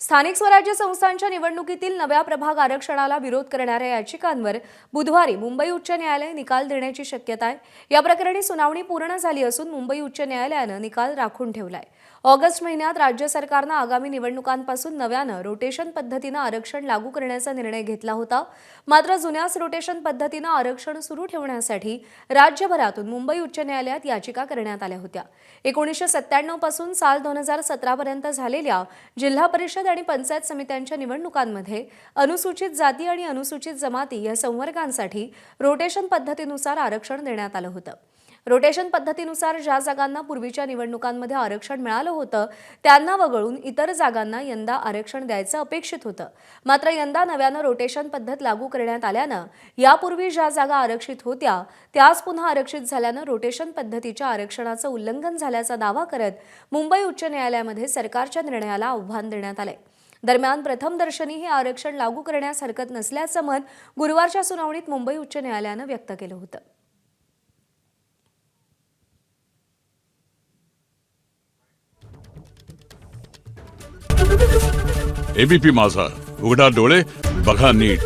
स्थानिक स्वराज्य संस्थांच्या निवडणुकीतील नव्या प्रभाग आरक्षणाला विरोध करणाऱ्या याचिकांवर बुधवारी मुंबई उच्च न्यायालय निकाल देण्याची शक्यता आहे। या प्रकरणी सुनावणी पूर्ण झाली असून मुंबई उच्च न्यायालयाने निकाल राखून ठेवलाय। ऑगस्ट महिन्यात राज्य सरकारने आगामी निवडणुकांपासून नव्याने रोटेशन पद्धतीने आरक्षण लागू करण्याचा निर्णय घेतला होता। मात्र जुन्याच रोटेशन पद्धतीने आरक्षण सुरू ठेवण्यासाठी राज्यभरातून मुंबई उच्च न्यायालयात याचिका करण्यात आल्या होत्या। 1997 पासून साल 2017 पर्यंत झालेल्या जिल्हा परिषद आणि पंचायत समित्यांच्या निवडणुकांमध्ये अनुसूचित जाती आणि अनुसूचित जमाती या संवर्गांसाठी रोटेशन पद्धतीनुसार आरक्षण देण्यात आलं होतं। रोटेशन पद्धतीनुसार ज्या जागांना पूर्वीच्या निवडणुकांमध्ये आरक्षण मिळालं होतं त्यांना वगळून इतर जागांना यंदा आरक्षण द्यायचं अपेक्षित होतं। मात्र यंदा नव्यानं रोटेशन पद्धत लागू करण्यात आल्यानं यापूर्वी ज्या जागा आरक्षित होत्या त्याच पुन्हा आरक्षित झाल्यानं रोटेशन पद्धतीच्या आरक्षणाचं उल्लंघन झाल्याचा दावा करत मुंबई उच्च न्यायालयामध्ये सरकारच्या निर्णयाला आव्हान देण्यात आलंय। दरम्यान प्रथमदर्शनी हे आरक्षण लागू करण्यास हरकत नसल्याचं मत गुरुवारच्या सुनावणीत मुंबई उच्च न्यायालयानं व्यक्त केलं होतं। एबीपी माझा, उघडा डोळे बघा नीट।